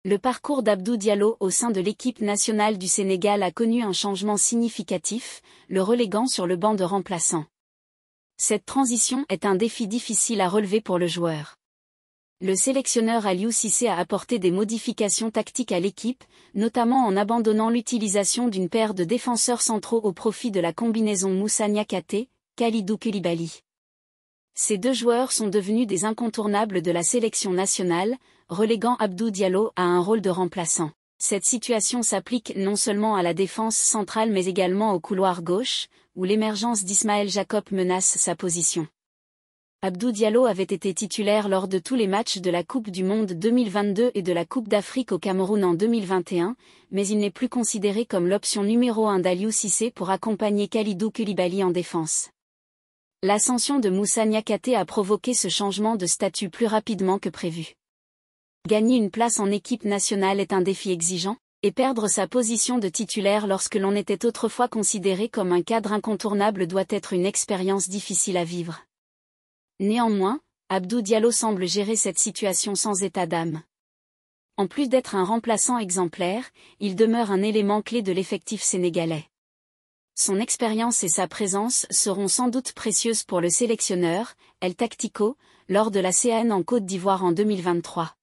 Le parcours d'Abdou Diallo au sein de l'équipe nationale du Sénégal a connu un changement significatif, le reléguant sur le banc de remplaçants. Cette transition est un défi difficile à relever pour le joueur. Le sélectionneur Aliou Cissé a apporté des modifications tactiques à l'équipe, notamment en abandonnant l'utilisation d'une paire de défenseurs centraux au profit de la combinaison Moussa Niakhaté, Kalidou Koulibaly. Ces deux joueurs sont devenus des incontournables de la sélection nationale, reléguant Abdou Diallo à un rôle de remplaçant. Cette situation s'applique non seulement à la défense centrale mais également au couloir gauche, où l'émergence d'Ismaël Jacob menace sa position. Abdou Diallo avait été titulaire lors de tous les matchs de la Coupe du Monde 2022 et de la Coupe d'Afrique au Cameroun en 2021, mais il n'est plus considéré comme l'option numéro 1 d'Aliou Cissé pour accompagner Kalidou Koulibaly en défense. L'ascension de Moussa Niakhaté a provoqué ce changement de statut plus rapidement que prévu. Gagner une place en équipe nationale est un défi exigeant, et perdre sa position de titulaire lorsque l'on était autrefois considéré comme un cadre incontournable doit être une expérience difficile à vivre. Néanmoins, Abdou Diallo semble gérer cette situation sans état d'âme. En plus d'être un remplaçant exemplaire, il demeure un élément clé de l'effectif sénégalais. Son expérience et sa présence seront sans doute précieuses pour le sélectionneur, El Tactico, lors de la CAN en Côte d'Ivoire en 2023.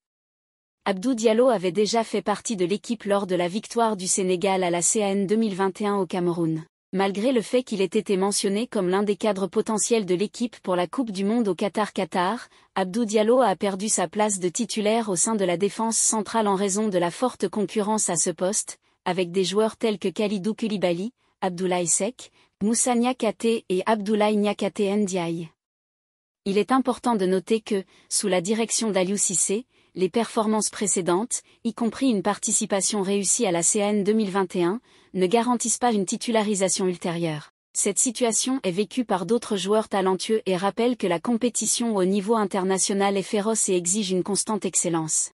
Abdou Diallo avait déjà fait partie de l'équipe lors de la victoire du Sénégal à la CAN 2021 au Cameroun. Malgré le fait qu'il ait été mentionné comme l'un des cadres potentiels de l'équipe pour la Coupe du Monde au Qatar, Abdou Diallo a perdu sa place de titulaire au sein de la défense centrale en raison de la forte concurrence à ce poste, avec des joueurs tels que Kalidou Koulibaly, Abdoulaye Seck, Moussa Niakhaté et Abdoulaye Niakhaté Ndiaye. Il est important de noter que, sous la direction d'Aliou Cissé, les performances précédentes, y compris une participation réussie à la CAN 2021, ne garantissent pas une titularisation ultérieure. Cette situation est vécue par d'autres joueurs talentueux et rappelle que la compétition au niveau international est féroce et exige une constante excellence.